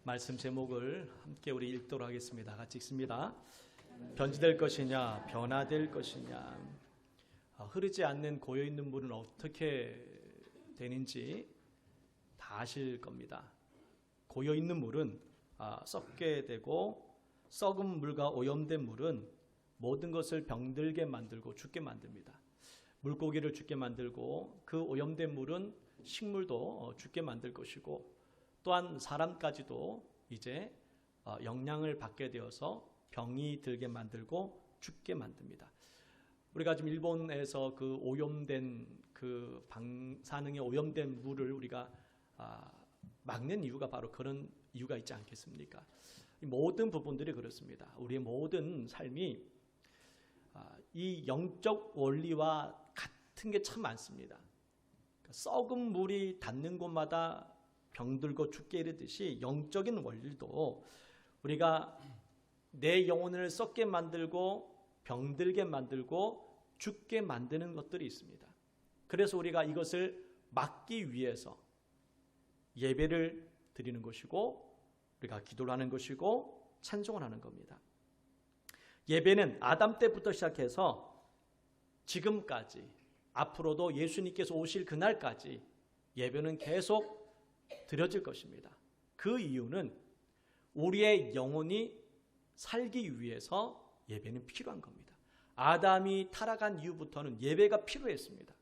말씀 제목을 함께 우리 읽도록 하겠습니다. 같이 읽습니다. 변질될 것이냐 변화될 것이냐. 흐르지 않는 고여있는 물은 어떻게 되는지 다 아실 겁니다. 고여있는 물은 썩게 되고, 썩은 물과 오염된 물은 모든 것을 병들게 만들고 죽게 만듭니다. 물고기를 죽게 만들고, 그 오염된 물은 식물도 죽게 만들 것이고, 또한 사람까지도 이제 영향을 받게 되어서 병이 들게 만들고 죽게 만듭니다. 우리가 지금 일본에서 그 오염된 그 방사능의 오염된 물을 우리가 막는 이유가 바로 그런 이유가 있지 않겠습니까? 모든 부분들이 그렇습니다. 우리의 모든 삶이 이 영적 원리와 같은 게 참 많습니다. 썩은 물이 닿는 곳마다 병들고 죽게 이르듯이 영적인 원리도 우리가 내 영혼을 썩게 만들고 병들게 만들고 죽게 만드는 것들이 있습니다. 그래서 우리가 이것을 막기 위해서 예배를 드리는 것이고, 우리가 기도를 하는 것이고 찬송을 하는 겁니다. 예배는 아담 때부터 시작해서 지금까지, 앞으로도 예수님께서 오실 그날까지 예배는 계속 드려질 것입니다. 그 이유는 우리의 영혼이 살기 위해서 예배는 필요한 겁니다. 아담이 타락한 이후부터는 예배가 필요했습니다.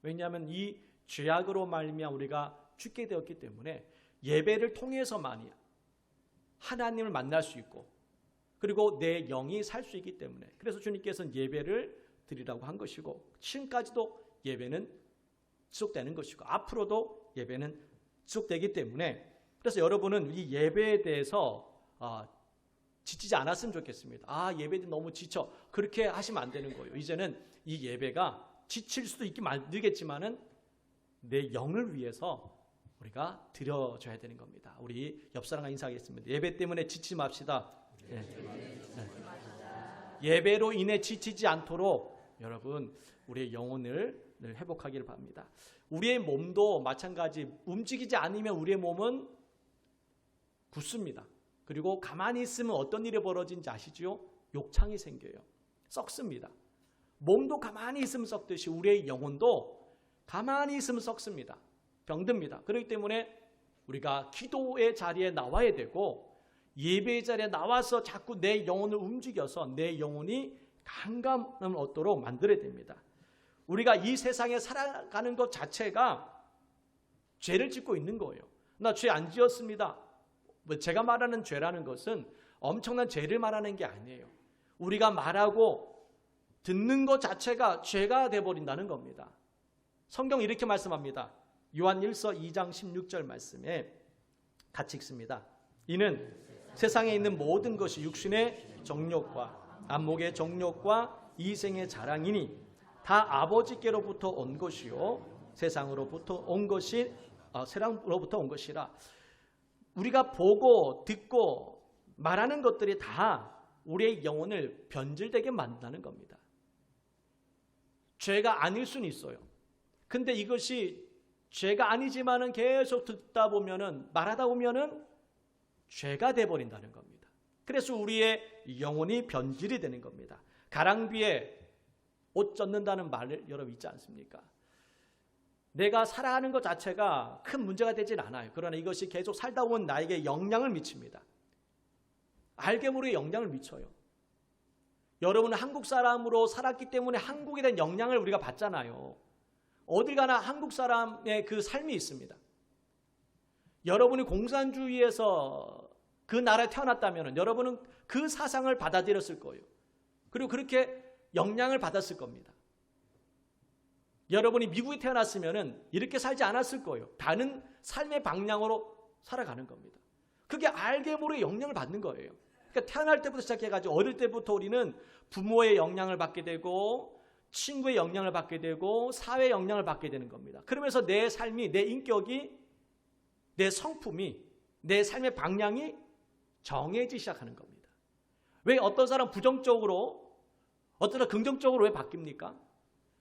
왜냐하면 이 죄악으로 말미암아 우리가 죽게 되었기 때문에 예배를 통해서만이 하나님을 만날 수 있고, 그리고 내 영이 살 수 있기 때문에, 그래서 주님께서는 예배를 드리라고 한 것이고, 지금까지도 예배는 지속되는 것이고 앞으로도 예배는 지속되기 때문에, 그래서 여러분은 이 예배에 대해서 지치지 않았으면 좋겠습니다. 예배는 너무 지쳐, 그렇게 하시면 안 되는 거예요. 이제는 이 예배가 지칠 수도 있게 만들겠지만은 내 영을 위해서 우리가 드려줘야 되는 겁니다. 우리 옆 사람과 인사하겠습니다. 예배 때문에 지치지 맙시다. 예배로 인해 지치지 않도록 여러분 우리의 영혼을 늘 회복하기를 바랍니다. 우리의 몸도 마찬가지, 움직이지 않으면 우리의 몸은 굳습니다. 그리고 가만히 있으면 어떤 일이 벌어진지 아시죠? 욕창이 생겨요. 썩습니다. 몸도 가만히 있으면 썩듯이 우리의 영혼도 가만히 있으면 썩습니다. 병듭니다. 그렇기 때문에 우리가 기도의 자리에 나와야 되고, 예배의 자리에 나와서 자꾸 내 영혼을 움직여서 내 영혼이 강감을 얻도록 만들어야 됩니다. 우리가 이 세상에 살아가는 것 자체가 죄를 짓고 있는 거예요. 나 죄 안 지었습니다. 제가 말하는 죄라는 것은 엄청난 죄를 말하는 게 아니에요. 우리가 말하고 듣는 것 자체가 죄가 되어버린다는 겁니다. 성경 이렇게 말씀합니다. 요한 1서 2장 16절 말씀에 같이 읽습니다. 이는 세상에 있는 모든 것이 육신의 정욕과 안목의 정욕과 이생의 자랑이니 다 아버지께로부터 온 것이요 세상으로부터 온 것이라. 우리가 보고 듣고 말하는 것들이 다 우리의 영혼을 변질되게 만든다는 겁니다. 죄가 아닐 수는 있어요. 근데 이것이 죄가 아니지만은 계속 듣다 보면은, 말하다 보면은 죄가 돼버린다는 겁니다. 그래서 우리의 영혼이 변질이 되는 겁니다. 가랑비에 옷 젖는다는 말 여러분 있지 않습니까? 내가 살아가는 것 자체가 큰 문제가 되진 않아요. 그러나 이것이 계속 살다 보면 나에게 영향을 미칩니다. 알게 모르게 영향을 미쳐요. 여러분은 한국 사람으로 살았기 때문에 한국에 대한 영향을 우리가 받잖아요. 어딜 가나 한국 사람의 그 삶이 있습니다. 여러분이 공산주의에서 그 나라에 태어났다면 여러분은 그 사상을 받아들였을 거예요. 그리고 그렇게 영향을 받았을 겁니다. 여러분이 미국에 태어났으면 이렇게 살지 않았을 거예요. 다른 삶의 방향으로 살아가는 겁니다. 그게 알게 모르게 영향을 받는 거예요. 그러니까 태어날 때부터 시작해가지고 어릴 때부터 우리는 부모의 영향을 받게 되고, 친구의 영향을 받게 되고, 사회의 영향을 받게 되는 겁니다. 그러면서 내 삶이, 내 인격이, 내 성품이, 내 삶의 방향이 정해지기 시작하는 겁니다. 왜 어떤 사람 부정적으로, 어떤 사람 긍정적으로 왜 바뀝니까?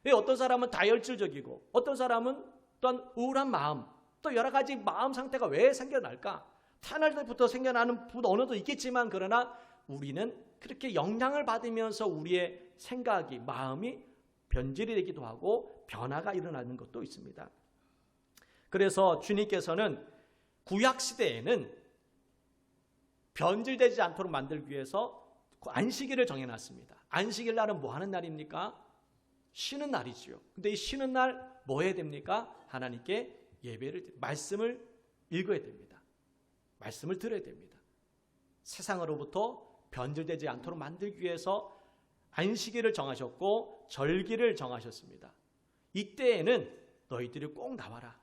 왜 어떤 사람은 다혈질적이고 어떤 사람은 또한 우울한 마음, 또 여러 가지 마음 상태가 왜 생겨날까? 태어날 때부터 생겨나는 언어도 있겠지만 그러나 우리는 그렇게 영향을 받으면서 우리의 생각이, 마음이 변질이 되기도 하고 변화가 일어나는 것도 있습니다. 그래서 주님께서는 구약시대에는 변질되지 않도록 만들기 위해서 안식일을 정해놨습니다. 안식일 날은 뭐 하는 날입니까? 쉬는 날이지요. 근데 이 쉬는 날 뭐 해야 됩니까? 하나님께 예배를, 말씀을 읽어야 됩니다. 말씀을 들어야 됩니다. 세상으로부터 변질되지 않도록 만들기 위해서 안식일을 정하셨고 절기를 정하셨습니다. 이때에는 너희들이 꼭 나와라.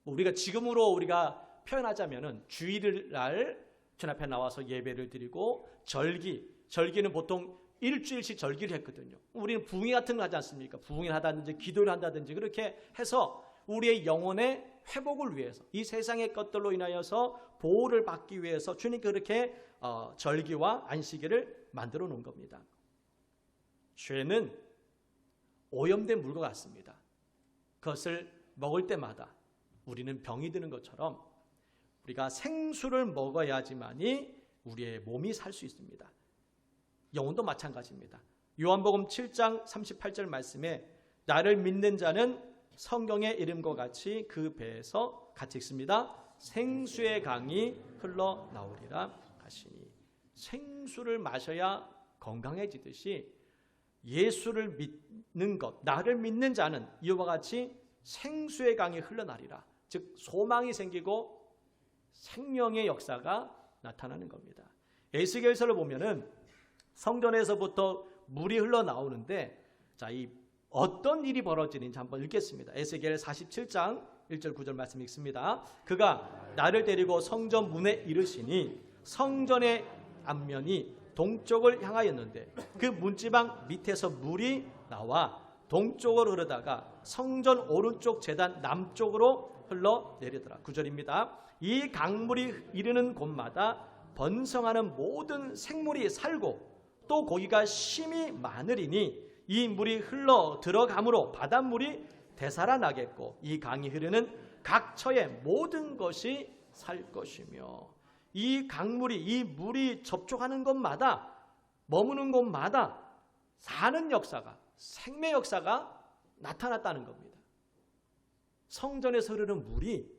우리가 지금으로 우리가 표현하자면은 주일날 주님 앞에 나와서 예배를 드리고 절기는 보통 일주일씩 절기를 했거든요. 우리는 부흥회 같은 거 하지 않습니까? 부흥회를 하다든지 기도를 한다든지 그렇게 해서 우리의 영혼의 회복을 위해서, 이 세상의 것들로 인하여서 보호를 받기 위해서 주님께 그렇게 절기와 안식일을 만들어 놓은 겁니다. 죄는 오염된 물과 같습니다. 그것을 먹을 때마다 우리는 병이 드는 것처럼 우리가 생수를 먹어야지만이 우리의 몸이 살 수 있습니다. 영혼도 마찬가지입니다. 요한복음 7장 38절 말씀에 나를 믿는 자는 성경의 이름과 같이 그 배에서 같이 읽습니다. 생수의 강이 흘러나오리라 하시니, 생수를 마셔야 건강해지듯이 예수를 믿는 것, 나를 믿는 자는 이와 같이 생수의 강이 흘러나리라. 즉 소망이 생기고 생명의 역사가 나타나는 겁니다. 에스겔서를 보면은 성전에서부터 물이 흘러나오는데, 자, 이 어떤 일이 벌어지는지 한번 읽겠습니다. 에스겔 47장 1절 9절 말씀 읽습니다. 그가 나를 데리고 성전 문에 이르시니 성전의 앞면이 동쪽을 향하였는데 그 문지방 밑에서 물이 나와 동쪽으로 흐르다가 성전 오른쪽 제단 남쪽으로 흘러내리더라. 9절입니다. 이 강물이 이르는 곳마다 번성하는 모든 생물이 살고 또 고기가 심히 많으리니 이 물이 흘러 들어가므로 바닷물이 되살아나겠고 이 강이 흐르는 각 처의 모든 것이 살 것이며, 이 강물이, 이 물이 접촉하는 곳마다, 머무는 곳마다 사는 역사가, 생명 역사가 나타났다는 겁니다. 성전에서 흐르는 물이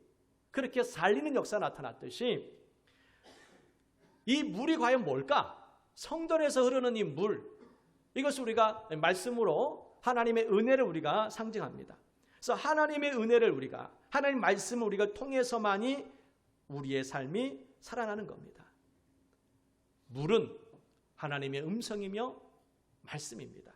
그렇게 살리는 역사가 나타났듯이 이 물이 과연 뭘까? 성전에서 흐르는 이 물, 이것을 우리가 말씀으로 하나님의 은혜를 우리가 상징합니다. 그래서 하나님의 은혜를 우리가, 하나님 말씀을 우리가 통해서만이 우리의 삶이 살아나는 겁니다. 물은 하나님의 음성이며 말씀입니다.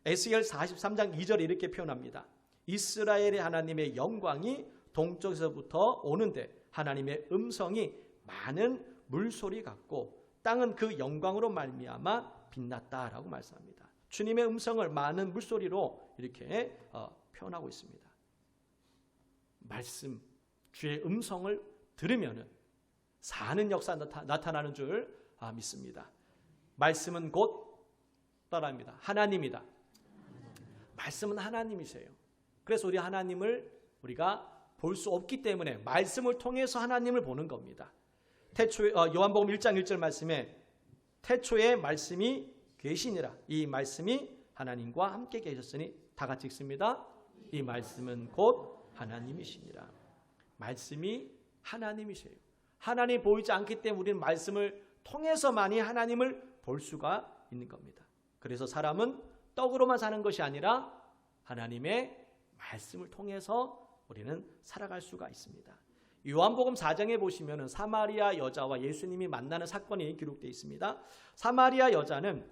에스겔 43장 2절에 이렇게 표현합니다. 이스라엘의 하나님의 영광이 동쪽에서부터 오는데 하나님의 음성이 많은 물소리 같고 땅은 그 영광으로 말미암아 빛났다라고 말씀합니다. 주님의 음성을 많은 물소리로 이렇게 표현하고 있습니다. 말씀, 주의 음성을 들으면 사는 역사 나타나는 줄 믿습니다. 말씀은 곧 따라합니다. 하나님이다. 말씀은 하나님이세요. 그래서 우리 하나님을 우리가 볼 수 없기 때문에 말씀을 통해서 하나님을 보는 겁니다. 태초에 요한복음 1장 1절 말씀에 태초에 말씀이 계시니라. 이 말씀이 하나님과 함께 계셨으니 다 같이 읽습니다. 이 말씀은 곧 하나님이시니라. 말씀이 하나님이세요. 하나님이 보이지 않기 때문에 우리는 말씀을 통해서만이 하나님을 볼 수가 있는 겁니다. 그래서 사람은 떡으로만 사는 것이 아니라 하나님의 말씀을 통해서 우리는 살아갈 수가 있습니다. 요한복음 4장에 보시면 사마리아 여자와 예수님이 만나는 사건이 기록되어 있습니다. 사마리아 여자는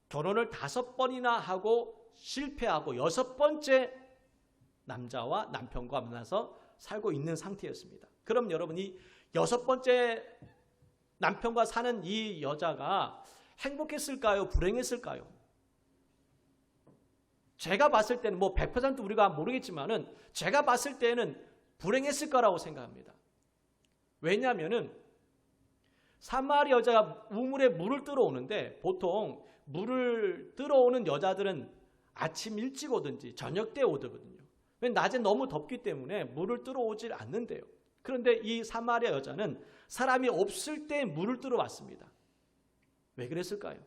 결혼을 5번이나 하고 실패하고 6번째 남자와 남편과 만나서 살고 있는 상태였습니다. 그럼 여러분이 6번째 남편과 사는 이 여자가 행복했을까요? 불행했을까요? 제가 봤을 때는 100% 우리가 모르겠지만은 제가 봤을 때는 불행했을 거라고 생각합니다. 왜냐하면은 사마리 여자가 우물에 물을 뜨러 오는데 보통 물을 뜨러 오는 여자들은 아침 일찍 오든지 저녁 때 오거든요. 낮에 너무 덥기 때문에 물을 뜨러 오질 않는데요. 그런데 이 사마리아 여자는 사람이 없을 때 물을 뜨러 왔습니다. 왜 그랬을까요?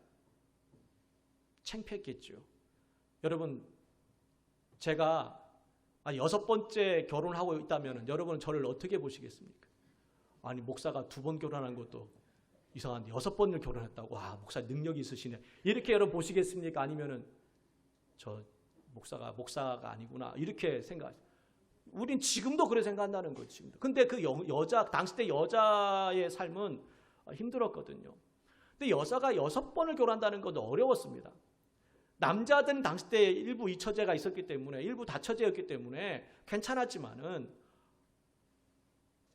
창피했겠죠. 여러분, 제가 6번째 결혼을 하고 있다면 여러분은 저를 어떻게 보시겠습니까? 아니, 목사가 2번 결혼한 것도 이상한데 6번을 결혼했다고, 와, 목사 능력이 있으시네, 이렇게 여러분 보시겠습니까? 아니면은 저 목사가 아니구나, 이렇게 생각하죠. 우린 지금도 그렇게 생각한다는 거죠. 지금도. 근데 그 여자, 당시 때 여자의 삶은 힘들었거든요. 근데 여자가 6번을 결혼한다는 것도 어려웠습니다. 남자들은 당시 때 일부 이처제가 있었기 때문에, 일부 다처제였기 때문에 괜찮았지만은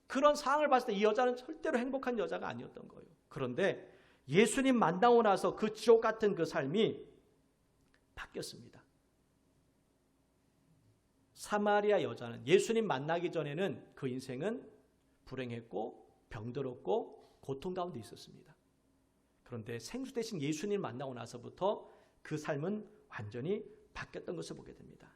그런 상황을 봤을 때 이 여자는 절대로 행복한 여자가 아니었던 거예요. 그런데 예수님 만나고 나서 그 지옥 같은 그 삶이 바뀌었습니다. 사마리아 여자는 예수님 만나기 전에는 그 인생은 불행했고 병들었고 고통 가운데 있었습니다. 그런데 생수 대신 예수님 만나고 나서부터 그 삶은 완전히 바뀌었던 것을 보게 됩니다.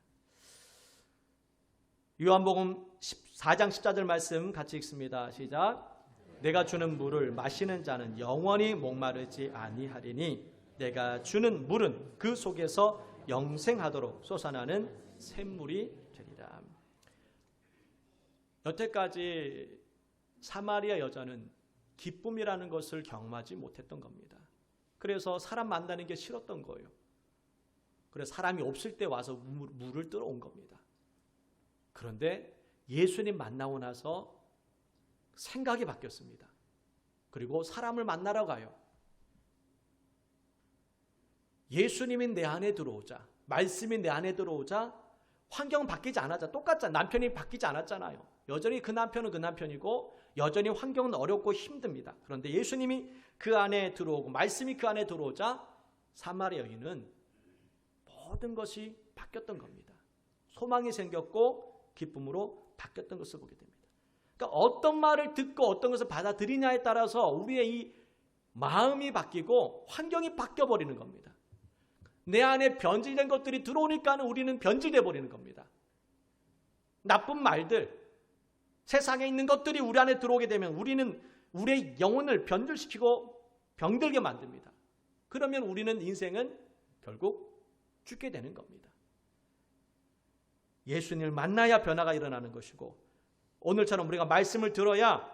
요한복음 4장 14절 말씀 같이 읽습니다. 시작. 내가 주는 물을 마시는 자는 영원히 목마르지 아니하리니 내가 주는 물은 그 속에서 영생하도록 솟아나는 샘물이 되리라. 여태까지 사마리아 여자는 기쁨이라는 것을 경험하지 못했던 겁니다. 그래서 사람 만나는 게 싫었던 거예요. 그래서 사람이 없을 때 와서 물을 뜨러 온 겁니다. 그런데 예수님 만나고 나서 생각이 바뀌었습니다. 그리고 사람을 만나러 가요. 예수님이 내 안에 들어오자, 말씀이 내 안에 들어오자 환경은 바뀌지 않았잖아요. 똑같잖아요. 남편이 바뀌지 않았잖아요. 여전히 그 남편은 그 남편이고 여전히 환경은 어렵고 힘듭니다. 그런데 예수님이 그 안에 들어오고 말씀이 그 안에 들어오자 사마리아 여인은 모든 것이 바뀌었던 겁니다. 소망이 생겼고 기쁨으로 바뀌었던 것을 보게 됩니다. 그러니까 어떤 말을 듣고 어떤 것을 받아들이냐에 따라서 우리의 이 마음이 바뀌고 환경이 바뀌어버리는 겁니다. 내 안에 변질된 것들이 들어오니까 우리는 변질돼 버리는 겁니다. 나쁜 말들, 세상에 있는 것들이 우리 안에 들어오게 되면 우리는 우리의 영혼을 변질시키고 병들게 만듭니다. 그러면 우리는 인생은 결국 죽게 되는 겁니다. 예수님을 만나야 변화가 일어나는 것이고 오늘처럼 우리가 말씀을 들어야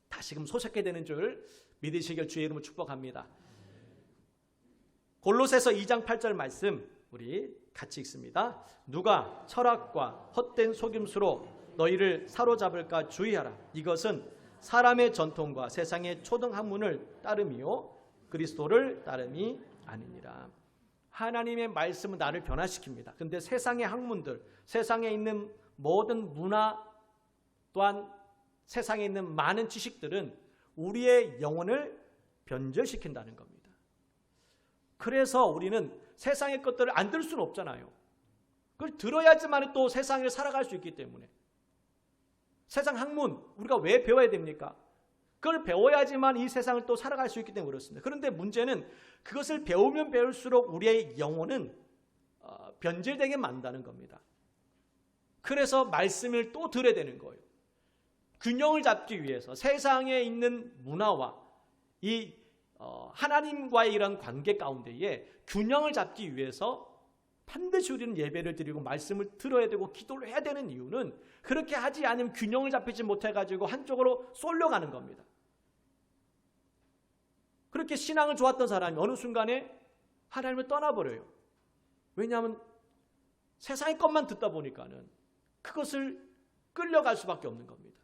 다시금 소생케 되는 줄 믿으시길 주의 이름으로 축복합니다. 골로새서 2장 8절 말씀 우리 같이 읽습니다. 누가 철학과 헛된 속임수로 너희를 사로잡을까 주의하라. 이것은 사람의 전통과 세상의 초등학문을 따름이요 그리스도를 따름이 아니니라. 하나님의 말씀은 나를 변화시킵니다. 그런데 세상의 학문들, 세상에 있는 모든 문화 또한 세상에 있는 많은 지식들은 우리의 영혼을 변절시킨다는 겁니다. 그래서 우리는 세상의 것들을 안 들을 수는 없잖아요. 그걸 들어야지만 또 세상을 살아갈 수 있기 때문에. 세상 학문 우리가 왜 배워야 됩니까? 그걸 배워야지만 이 세상을 또 살아갈 수 있기 때문에 그렇습니다. 그런데 문제는 그것을 배우면 배울수록 우리의 영혼은 변질되게 만든다는 겁니다. 그래서 말씀을 또 들어야 되는 거예요. 균형을 잡기 위해서 세상에 있는 문화와 이 하나님과의 이런 관계 가운데에 균형을 잡기 위해서 반드시 우리는 예배를 드리고 말씀을 들어야 되고 기도를 해야 되는 이유는 그렇게 하지 않으면 균형을 잡히지 못해가지고 한쪽으로 쏠려가는 겁니다. 그렇게 신앙을 좋았던 사람이 어느 순간에 하나님을 떠나버려요. 왜냐하면 세상의 것만 듣다 보니까는 그것을 끌려갈 수밖에 없는 겁니다.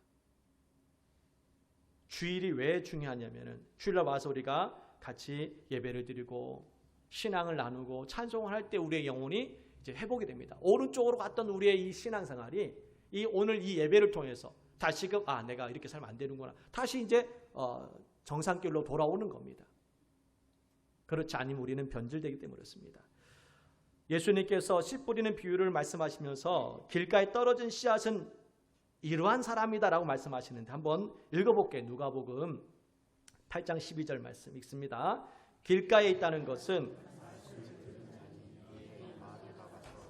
주일이 왜 중요하냐면은 주일날 와서 우리가 같이 예배를 드리고 신앙을 나누고 찬송을 할 때 우리의 영혼이 이제 회복이 됩니다. 오른쪽으로 갔던 우리의 이 신앙생활이 오늘 이 예배를 통해서 다시금 내가 이렇게 살면 안 되는구나. 다시 이제 정상길로 돌아오는 겁니다. 그렇지 않으면 우리는 변질되기 때문에 그렇습니다. 예수님께서 씨 뿌리는 비유를 말씀하시면서 길가에 떨어진 씨앗은 이러한 사람이다라고 말씀하시는데 한번 읽어볼게요. 누가복음 8장 12절 말씀 읽습니다. 길가에 있다는 것은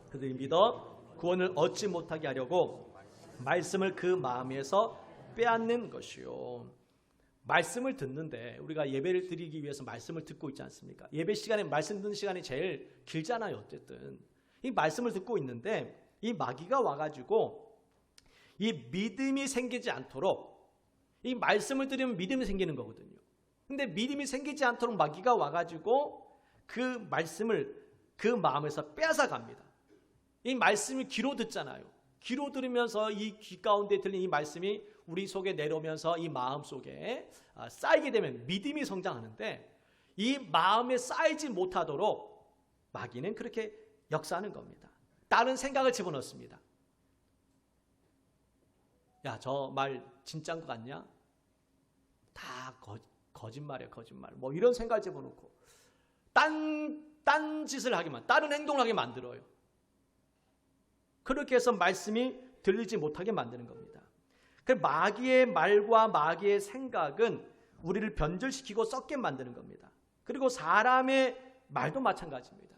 그들이 믿어 구원을 얻지 못하게 하려고 말씀을 그 마음에서 빼앗는 것이요. 말씀을 듣는데 우리가 예배를 드리기 위해서 말씀을 듣고 있지 않습니까? 예배 시간에 말씀 듣는 시간이 제일 길잖아요. 어쨌든 이 말씀을 듣고 있는데 이 마귀가 와가지고 이 믿음이 생기지 않도록, 이 말씀을 들으면 믿음이 생기는 거거든요. 근데 믿음이 생기지 않도록 마귀가 와가지고 그 말씀을 그 마음에서 빼앗아 갑니다. 이 말씀이 귀로 듣잖아요. 귀로 들으면서 이 귀 가운데 들린 이 말씀이 우리 속에 내려오면서 이 마음 속에 쌓이게 되면 믿음이 성장하는데, 이 마음에 쌓이지 못하도록 마귀는 그렇게 역사하는 겁니다. 다른 생각을 집어넣습니다. 야, 저 말 진짜인 것 같냐? 다 거짓말이야, 거짓말. 뭐 이런 생각을 집어넣고 딴 짓을 하게만, 다른 행동을 하게 만들어요. 그렇게 해서 말씀이 들리지 못하게 만드는 겁니다. 그 마귀의 말과 마귀의 생각은 우리를 변절시키고 썩게 만드는 겁니다. 그리고 사람의 말도 마찬가지입니다.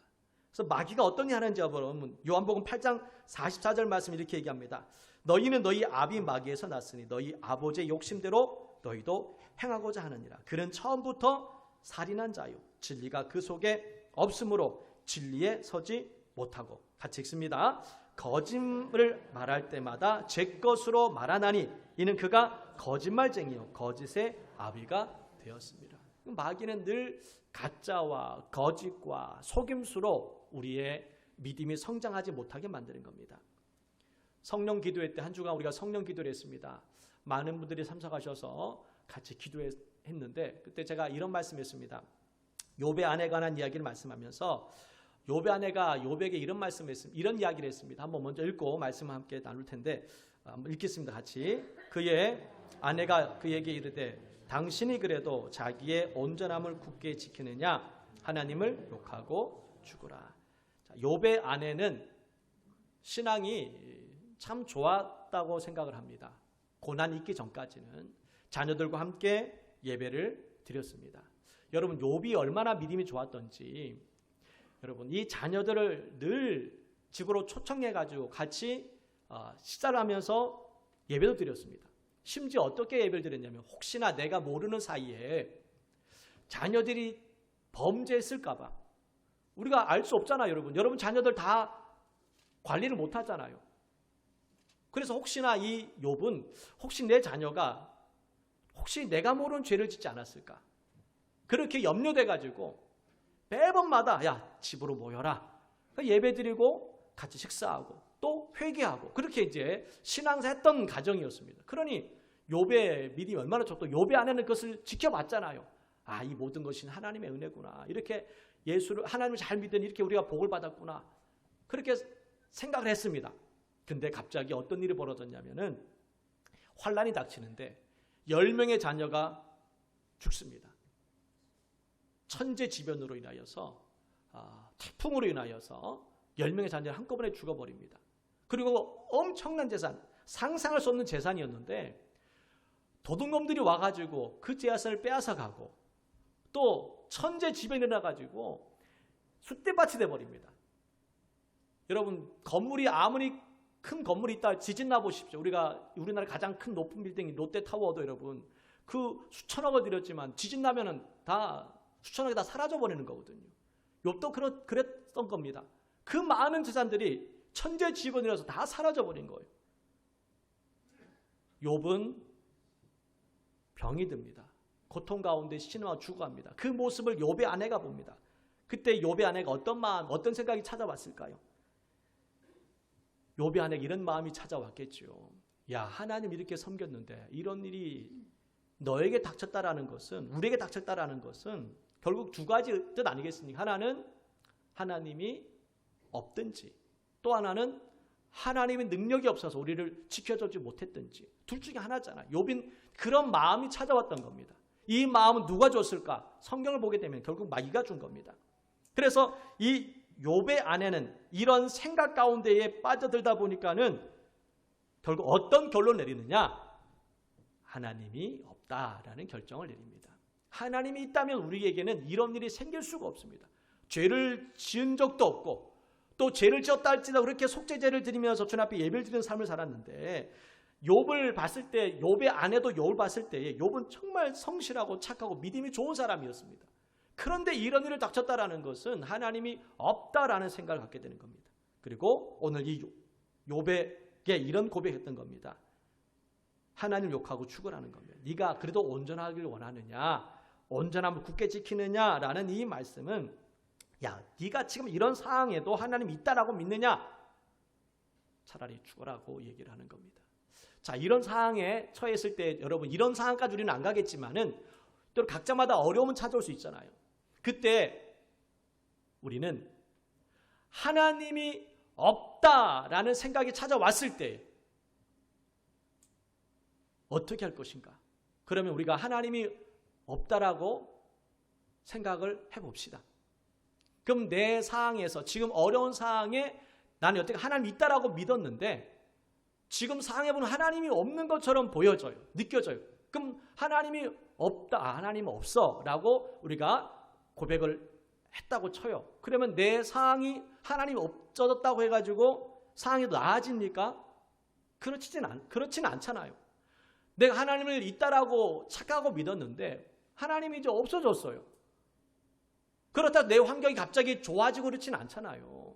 그래서 마귀가 어떤 일 하는지 보면 요한복음 8장 44절 말씀 이렇게 얘기합니다. 너희는 너희 아비 마귀에서 났으니 너희 아버지의 욕심대로 너희도 행하고자 하느니라. 그는 처음부터 살인한 자요, 진리가 그 속에 없으므로 진리에 서지 못하고. 같이 읽습니다. 거짓을 말할 때마다 제 것으로 말하나니 이는 그가 거짓말쟁이요 거짓의 아비가 되었습니다. 마귀는 늘 가짜와 거짓과 속임수로 우리의 믿음이 성장하지 못하게 만드는 겁니다. 성령 기도회 때 한 주간 우리가 성령 기도를 했습니다. 많은 분들이 참석하셔서 같이 기도했는데 그때 제가 이런 말씀했습니다. 욥의 아내에 관한 이야기를 말씀하면서 욥의 아내가 욥에게 이런 말씀을 했습니다. 이런 이야기를 했습니다. 한번 먼저 읽고 말씀을 함께 나눌 텐데 한번 읽겠습니다. 같이. 그의 아내가 그에게 이르되 당신이 그래도 자기의 온전함을 굳게 지키느냐 하나님을 욕하고 죽으라. 자, 욥의 아내는 신앙이 참 좋았다고 생각을 합니다. 고난이 있기 전까지는 자녀들과 함께 예배를 드렸습니다. 여러분, 욥이 얼마나 믿음이 좋았던지, 여러분 이 자녀들을 늘 집으로 초청해가지고 같이 식사를 하면서 예배도 드렸습니다. 심지어 어떻게 예배를 드렸냐면, 혹시나 내가 모르는 사이에 자녀들이 범죄했을까봐, 우리가 알 수 없잖아요. 여러분 자녀들 다 관리를 못 하잖아요. 그래서 혹시나 이 욥은 혹시 내 자녀가 혹시 내가 모르는 죄를 짓지 않았을까, 그렇게 염려돼가지고 매번마다 야 집으로 모여라, 예배드리고 같이 식사하고 또 회개하고, 그렇게 이제 신앙사 했던 가정이었습니다. 그러니 욥의 믿음이 얼마나 좋고, 욥의 아내는 그것을 지켜봤잖아요. 아, 이 모든 것이 하나님의 은혜구나, 이렇게 예수를, 하나님을 잘 믿으니 이렇게 우리가 복을 받았구나, 그렇게 생각을 했습니다. 근데 갑자기 어떤 일이 벌어졌냐면은 환란이 닥치는데 10명의 자녀가 죽습니다. 천재지변으로 인하여서, 태풍으로 인하여서 10명의 자녀가 한꺼번에 죽어버립니다. 그리고 엄청난 재산, 상상할 수 없는 재산이었는데 도둑놈들이 와가지고 그 재산을 빼앗아가고, 또 천재지변이 일어나가지고 숫대밭이 돼버립니다. 여러분, 건물이 아무리 큰 건물이 있다 지진 나 보십시오. 우리나라 가장 큰 높은 빌딩이 롯데타워도 여러분 그 수천억을 들였지만 지진 나면은 다 수천억이 다 사라져 버리는 거거든요. 욥도 그랬던 겁니다. 그 많은 재산들이 천재지변이라서 다 사라져 버린 거예요. 욥은 병이 듭니다. 고통 가운데 신음하고 죽어갑니다. 그 모습을 욥의 아내가 봅니다. 그때 욥의 아내가 어떤 마음, 어떤 생각이 찾아왔을까요? 욥의 아내가 이런 마음이 찾아왔겠죠. 야, 하나님 이렇게 섬겼는데 이런 일이 너에게 닥쳤다라는 것은, 우리에게 닥쳤다라는 것은 결국 두 가지 뜻 아니겠습니까? 하나는 하나님이 없든지, 또 하나는 하나님의 능력이 없어서 우리를 지켜주지 못했든지, 둘 중에 하나잖아요. 욥은 그런 마음이 찾아왔던 겁니다. 이 마음은 누가 줬을까? 성경을 보게 되면 결국 마귀가 준 겁니다. 그래서 이 욥의 아내는 이런 생각 가운데에 빠져들다 보니까는 결국 어떤 결론을 내리느냐? 하나님이 없다라는 결정을 내립니다. 하나님이 있다면 우리에게는 이런 일이 생길 수가 없습니다. 죄를 지은 적도 없고, 또 죄를 지었다 할지라도 그렇게 속죄제를 드리면서 주님 앞에 예배를 드리는 삶을 살았는데, 욥을 봤을 때, 욥의 아내도 욥을 봤을 때 욥은 정말 성실하고 착하고 믿음이 좋은 사람이었습니다. 그런데 이런 일을 닥쳤다라는 것은 하나님이 없다라는 생각을 갖게 되는 겁니다. 그리고 오늘 이 욥에게 이런 고백했던 겁니다. 하나님 욕하고 축원하는 겁니다. 네가 그래도 온전하길 원하느냐, 온전함을 굳게 지키느냐라는 이 말씀은, 야, 네가 지금 이런 상황에도 하나님 있다라고 믿느냐? 차라리 죽어라고 얘기를 하는 겁니다. 자, 이런 상황에 처했을 때 여러분, 이런 상황까지 우리는 안 가겠지만은 또 각자마다 어려움은 찾아올 수 있잖아요. 그때 우리는 하나님이 없다라는 생각이 찾아왔을 때 어떻게 할 것인가? 그러면 우리가 하나님이 없다라고 생각을 해봅시다. 그럼 내 상황에서, 지금 어려운 상황에 나는 여태까지 하나님이 있다라고 믿었는데 지금 상황에 보면 하나님이 없는 것처럼 보여져요. 느껴져요. 그럼 하나님이 없다, 하나님 없어 라고 우리가 고백을 했다고 쳐요. 그러면 내 상황이 하나님이 없어졌다고 해가지고 상황이 나아집니까? 그렇지는 않잖아요. 내가 하나님을 있다라고 착하고 믿었는데 하나님이 이제 없어졌어요. 그렇다고 내 환경이 갑자기 좋아지고 그렇지는 않잖아요.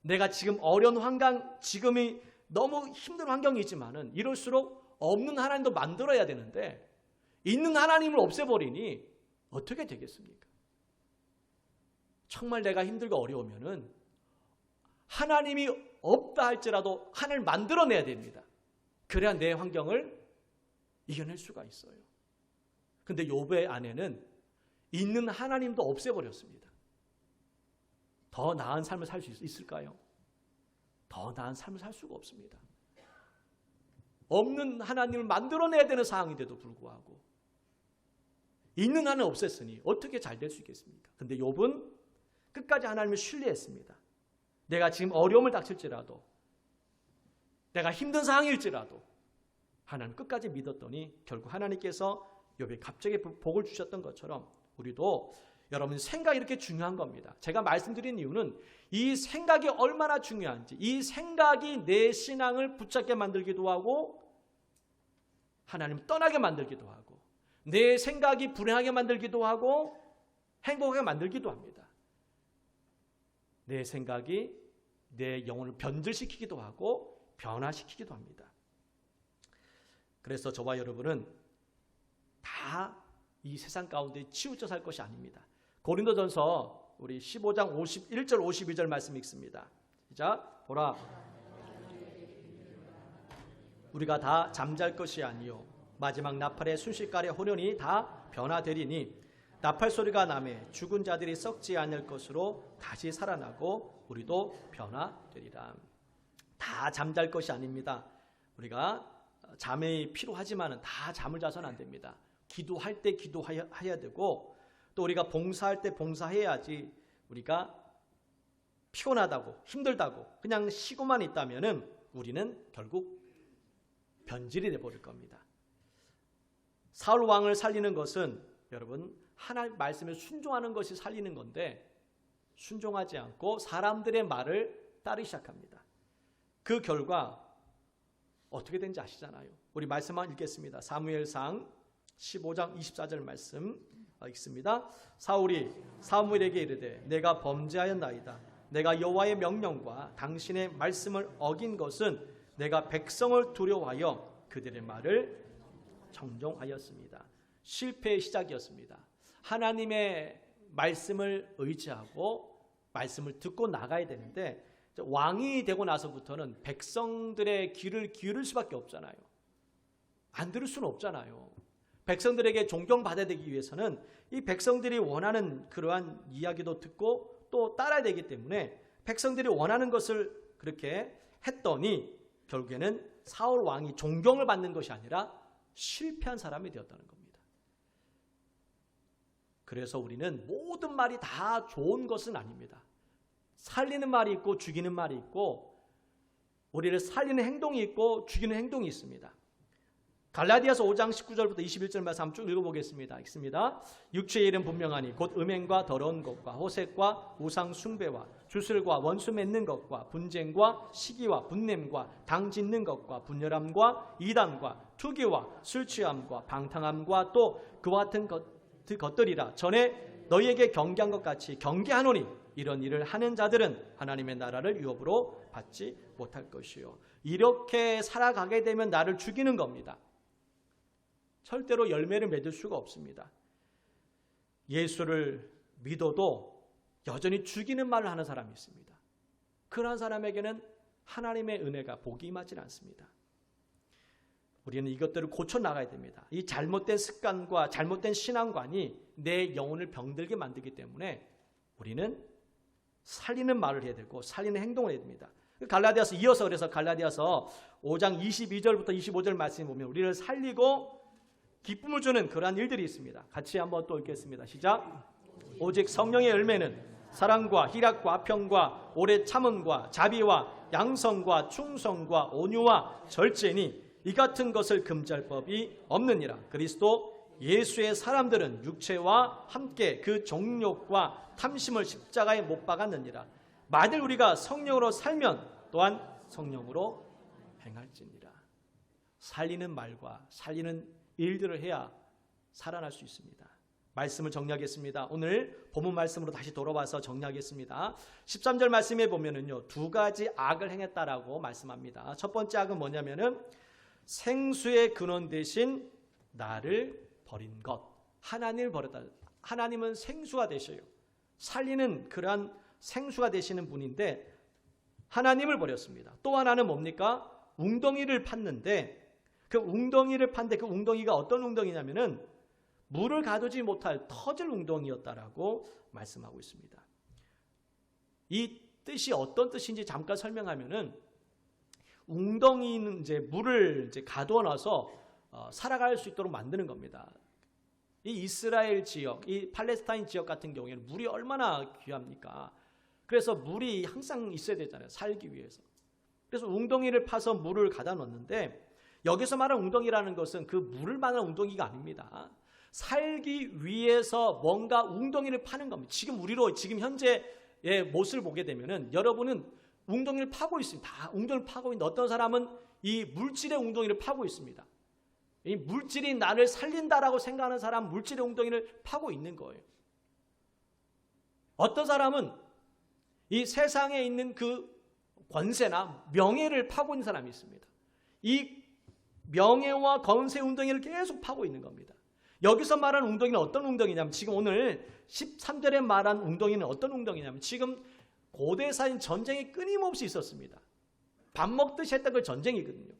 내가 지금 어려운 환경, 지금이 너무 힘든 환경이지만은 이럴수록 없는 하나님도 만들어야 되는데 있는 하나님을 없애버리니 어떻게 되겠습니까? 정말 내가 힘들고 어려우면은 하나님이 없다 할지라도 하나님을 만들어내야 됩니다. 그래야 내 환경을 이겨낼 수가 있어요. 근데 욥의 아내는 있는 하나님도 없애버렸습니다. 더 나은 삶을 살 수 있을까요? 더 나은 삶을 살 수가 없습니다. 없는 하나님을 만들어내야 되는 상황인데도 불구하고 있는 하나님을 없앴으니 어떻게 잘 될 수 있겠습니까? 근데 욥은 끝까지 하나님을 신뢰했습니다. 내가 지금 어려움을 닥칠지라도, 내가 힘든 상황일지라도 하나님 끝까지 믿었더니 결국 하나님께서 욥에게 갑자기 복을 주셨던 것처럼 우리도, 여러분, 생각이 이렇게 중요한 겁니다. 제가 말씀드린 이유는 이 생각이 얼마나 중요한지, 이 생각이 내 신앙을 붙잡게 만들기도 하고 하나님 떠나게 만들기도 하고 내 생각이 불행하게 만들기도 하고 행복하게 만들기도 합니다. 내 생각이 내 영혼을 변질시키기도 하고 변화시키기도 합니다. 그래서 저와 여러분은 다 이 세상 가운데 치우쳐 살 것이 아닙니다. 고린도전서 우리 15장 51절 52절 말씀 읽습니다. 시작. 보라, 우리가 다 잠잘 것이 아니요 마지막 나팔의 순식간에 혼연히 다 변화되리니 나팔 소리가 나매 죽은 자들이 썩지 않을 것으로 다시 살아나고 우리도 변화되리라. 다 잠잘 것이 아닙니다. 우리가 잠이 필요하지만 다 잠을 자서는 안 됩니다. 기도할 때 기도해야 되고 또 우리가 봉사할 때 봉사해야지. 우리가 피곤하다고 힘들다고 그냥 쉬고만 있다면은 우리는 결국 변질이 돼버릴 겁니다. 사울 왕을 살리는 것은 여러분 하나님 말씀에 순종하는 것이 살리는 건데 순종하지 않고 사람들의 말을 따르기 시작합니다. 그 결과 어떻게 된지 아시잖아요. 우리 말씀만 읽겠습니다. 사무엘상 15장 24절 말씀 읽습니다. 사울이 사무엘에게 이르되 내가 범죄하였나이다. 내가 여호와의 명령과 당신의 말씀을 어긴 것은 내가 백성을 두려워하여 그들의 말을 정종하였습니다. 실패의 시작이었습니다. 하나님의 말씀을 의지하고 말씀을 듣고 나가야 되는데 왕이 되고 나서부터는 백성들의 귀를 기울일 수밖에 없잖아요. 안 들을 수는 없잖아요. 백성들에게 존경받아야 되기 위해서는 이 백성들이 원하는 그러한 이야기도 듣고 또 따라야 되기 때문에 백성들이 원하는 것을 그렇게 했더니 결국에는 사울 왕이 존경을 받는 것이 아니라 실패한 사람이 되었다는 겁니다. 그래서 우리는 모든 말이 다 좋은 것은 아닙니다. 살리는 말이 있고 죽이는 말이 있고 우리를 살리는 행동이 있고 죽이는 행동이 있습니다. 갈라디아서 5장 19절부터 21절 말씀 한번 쭉 읽어보겠습니다. 읽습니다. 육체의 일은 분명하니 곧 음행과 더러운 것과 호색과 우상 숭배와 주술과 원수 맺는 것과 분쟁과 시기와 분냄과 당 짓는 것과 분열함과 이단과 투기와 술 취함과 방탕함과 또 그와 같은 것들이라. 전에 너희에게 경계한 것 같이 경계하노니 이런 일을 하는 자들은 하나님의 나라를 유업으로 받지 못할 것이요. 이렇게 살아가게 되면 나를 죽이는 겁니다. 절대로 열매를 맺을 수가 없습니다. 예수를 믿어도 여전히 죽이는 말을 하는 사람이 있습니다. 그러한 사람에게는 하나님의 은혜가 복이 임하지 않습니다. 우리는 이것들을 고쳐나가야 됩니다. 이 잘못된 습관과 잘못된 신앙관이 내 영혼을 병들게 만들기 때문에 우리는 살리는 말을 해야 되고 살리는 행동을 해야 됩니다. 갈라디아서 이어서 그래서 갈라디아서 5장 22절부터 25절 말씀 보면 우리를 살리고 기쁨을 주는 그러한 일들이 있습니다. 같이 한번 또 읽겠습니다. 시작. 오직 성령의 열매는 사랑과 희락과 평과 오래 참음과 자비와 양성과 충성과 온유와 절제니 이 같은 것을 금지할 법이 없느니라. 그리스도 예수의 사람들은 육체와 함께 그 정욕과 탐심을 십자가에 못 박았느니라. 만일 우리가 성령으로 살면 또한 성령으로 행할지니라. 살리는 말과 살리는 일들을 해야 살아날 수 있습니다. 말씀을 정리하겠습니다. 오늘 본문 말씀으로 다시 돌아와서 정리하겠습니다. 13절 말씀에 보면은요, 두 가지 악을 행했다라고 말씀합니다. 첫 번째 악은 뭐냐면은 생수의 근원 대신 나를 버린 것. 하나님을 버렸다. 하나님은 생수가 되셔요. 살리는 그러한 생수가 되시는 분인데 하나님을 버렸습니다. 또 하나는 뭡니까? 웅덩이를 팠는데 그 웅덩이를 팠는데 그 웅덩이가 어떤 웅덩이냐면은 물을 가두지 못할 터질 웅덩이였다라고 말씀하고 있습니다. 이 뜻이 어떤 뜻인지 잠깐 설명하면은 웅덩이는 이제 물을 이제 가두어 놔서 살아갈 수 있도록 만드는 겁니다. 이 이스라엘 지역, 이 팔레스타인 지역 같은 경우에는 물이 얼마나 귀합니까? 그래서 물이 항상 있어야 되잖아요. 살기 위해서. 그래서 웅덩이를 파서 물을 가다 놓는데 여기서 말하는 웅덩이라는 것은 그 물을 말하는 웅덩이가 아닙니다. 살기 위해서 뭔가 웅덩이를 파는 겁니다. 지금 우리로 지금 현재의 모습을 보게 되면은 여러분은 웅덩이를 파고 있습니다. 다 웅덩이를 파고 있는데 어떤 사람은 이 물질의 웅덩이를 파고 있습니다. 이 물질이 나를 살린다라고 생각하는 사람은 물질의 웅덩이를 파고 있는 거예요. 어떤 사람은 이 세상에 있는 그 권세나 명예를 파고 있는 사람이 있습니다. 이 명예와 권세 웅덩이를 계속 파고 있는 겁니다. 여기서 말하는 웅덩이는 어떤 웅덩이냐면 지금 오늘 13절에 말한 웅덩이는 어떤 웅덩이냐면 지금 고대사인 전쟁이 끊임없이 있었습니다. 밥 먹듯이 했던 그 전쟁이거든요.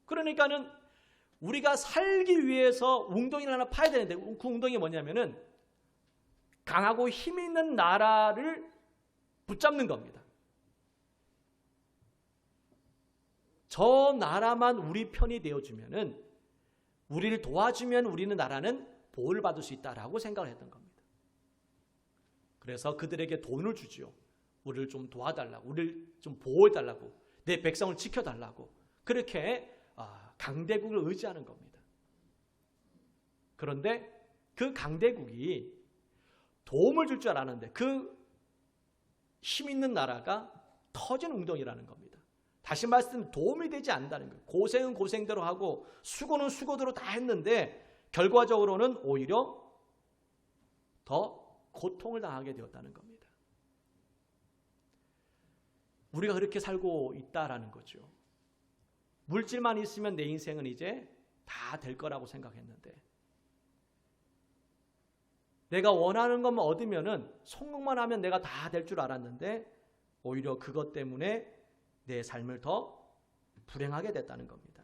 그러니까는 우리가 살기 위해서 웅덩이를 하나 파야 되는데 그 웅덩이가 뭐냐면은 강하고 힘 있는 나라를 붙잡는 겁니다. 저 나라만 우리 편이 되어주면은 우리를 도와주면 우리는 나라는 보호를 받을 수 있다라고 생각을 했던 겁니다. 그래서 그들에게 돈을 주지요. 우리를 좀 도와달라고, 우리를 좀 보호해달라고, 내 백성을 지켜달라고 그렇게 강대국을 의지하는 겁니다. 그런데 그 강대국이 도움을 줄 줄 알았는데 그 힘 있는 나라가 터진 웅덩이라는 겁니다. 다시 말씀 도움이 되지 않는다는 거예요. 고생은 고생대로 하고 수고는 수고대로 다 했는데 결과적으로는 오히려 더 고통을 당하게 되었다는 겁니다. 우리가 그렇게 살고 있다라는 거죠. 물질만 있으면 내 인생은 이제 다 될 거라고 생각했는데 내가 원하는 것만 얻으면은 성공만 하면 내가 다 될 줄 알았는데 오히려 그것 때문에 내 삶을 더 불행하게 됐다는 겁니다.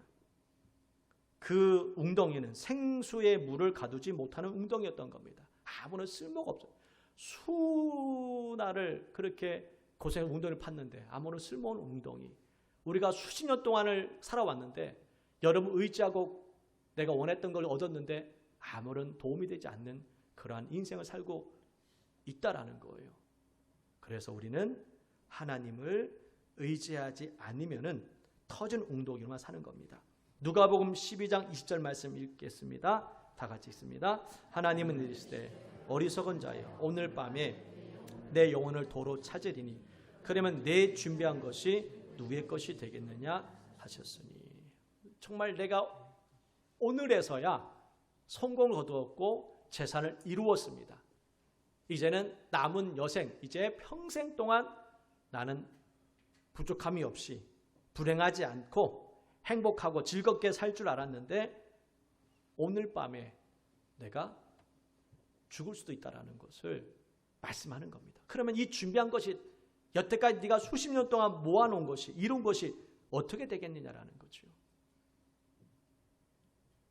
그 웅덩이는 생수의 물을 가두지 못하는 웅덩이였던 겁니다. 아무런 쓸모가 없어요. 수날을 그렇게 고생 웅덩이를 팠는데 아무런 쓸모없는 웅덩이. 우리가 수십 년 동안을 살아왔는데 여러분 의지하고 내가 원했던 걸 얻었는데 아무런 도움이 되지 않는 그러한 인생을 살고 있다라는 거예요. 그래서 우리는 하나님을 의지하지 않으면은 터진 웅덩이로만 사는 겁니다. 누가복음 12장 20절 말씀 읽겠습니다. 다 같이 읽습니다. 하나님은 이르시되 어리석은 자여 오늘 밤에 내 영혼을 도로 찾으리니 그러면 내 준비한 것이 누구의 것이 되겠느냐 하셨으니. 정말 내가 오늘에서야 성공을 거두었고 재산을 이루었습니다. 이제는 남은 여생, 이제 평생 동안 나는 부족함이 없이 불행하지 않고 행복하고 즐겁게 살 줄 알았는데 오늘 밤에 내가 죽을 수도 있다는 것을 말씀하는 겁니다. 그러면 이 준비한 것이 여태까지 네가 수십 년 동안 모아놓은 것이, 이룬 것이 어떻게 되겠느냐라는 거죠.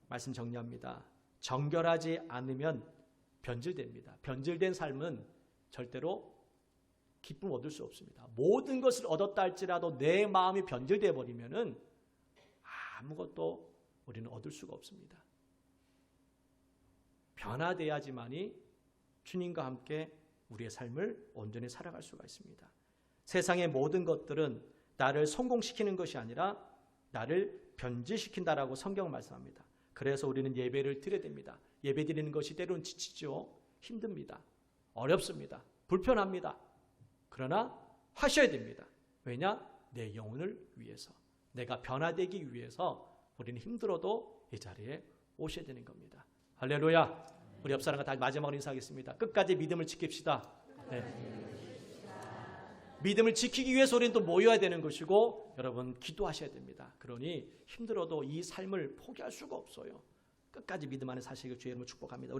말씀 정리합니다. 정결하지 않으면 변질됩니다. 변질된 삶은 절대로 기쁨 얻을 수 없습니다. 모든 것을 얻었다 할지라도 내 마음이 변질되어 버리면은 아무것도 우리는 얻을 수가 없습니다. 변화돼야지만이 주님과 함께 우리의 삶을 온전히 살아갈 수가 있습니다. 세상의 모든 것들은 나를 성공시키는 것이 아니라 나를 변질시킨다라고 성경은 말씀합니다. 그래서 우리는 예배를 드려야 됩니다. 예배 드리는 것이 때로는 지치죠. 힘듭니다. 어렵습니다. 불편합니다. 그러나 하셔야 됩니다. 왜냐? 내 영혼을 위해서, 내가 변화되기 위해서 우리는 힘들어도 이 자리에 오셔야 되는 겁니다. 할렐루야. 우리 옆 사람과 다시 마지막으로 인사하겠습니다. 끝까지 믿음을 지킵시다. 네. 믿음을 지키기 위해서 우리는 또 모여야 되는 것이고 여러분 기도하셔야 됩니다. 그러니 힘들어도 이 삶을 포기할 수가 없어요. 끝까지 믿음 안에 사시길 주의 이름으로 축복합니다.